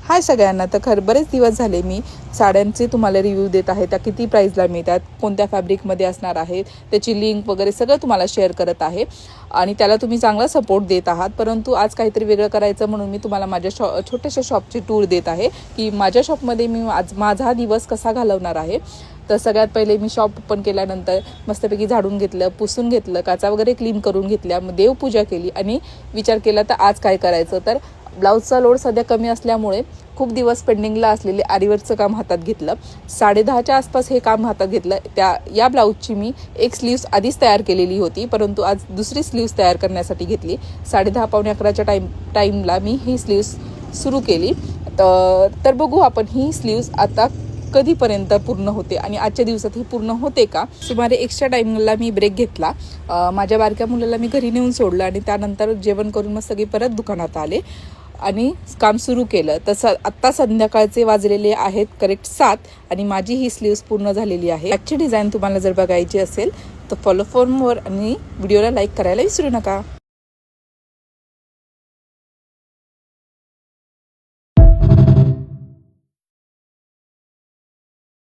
हाय सगळ्यांना. तर बरेच दिवस झाले मी साड्यांचे तुम्हाला रिव्ह्यू देत आहे, त्या किती प्राईजला मिळतात, कोणत्या फॅब्रिकमध्ये असणार आहेत, त्याची लिंक वगैरे सगळं तुम्हाला शेअर करत आहे आणि त्याला तुम्ही चांगला सपोर्ट देत आहात. परंतु आज काहीतरी वेगळं करायचं म्हणून मी तुम्हाला माझ्या छोट्याशा शॉपची टूर देत आहे की माझ्या शॉपमध्ये मी आज माझा दिवस कसा घालवणार आहे. तर सगळ्यात पहिले मी शॉप ओपन केल्यानंतर मस्तपैकी झाडून घेतलं, पुसून घेतलं, काचा वगैरे क्लीन करून घेतल्या, मग देवपूजा केली आणि विचार केला तर आज काय करायचं. तर ब्लाऊजचा लोड सध्या कमी असल्यामुळे खूप दिवस पेंडिंगला असलेले आरीवर्कचं काम हातात घेतलं. 10:30च्या आसपास हे काम हातात घेतलं. या ब्लाऊजची मी एक स्लीव्स आधीच तयार केलेली होती, परंतु आज दुसरी स्लीव्स तयार करण्यासाठी घेतली. 10:30 पावणे 11च्या टाईमला मी ही स्लीव्स सुरू केली. तर बघू आपण ही स्लीव्स आता कधीपर्यंत पूर्ण होते आणि आजच्या दिवसात ही पूर्ण होते का. सुमारे एक्स्ट्रा टाईमला मी ब्रेक घेतला. माझ्या बारक्या मुलाला मी घरी नेऊन सोडलं आणि त्यानंतर जेवण करून मग सगळे परत दुकानात आले आणि काम सुरू केलं. तसं आत्ता संध्याकाळचे वाजलेले आहेत करेक्ट 7 आणि माझी ही स्लीव्स पूर्ण झालेली आहे. ॲक्ची डिझाईन तुम्हाला जर बघायची असेल तर फॉलो फॉर मोर आणि व्हिडिओला लाईक करायला विसरू नका.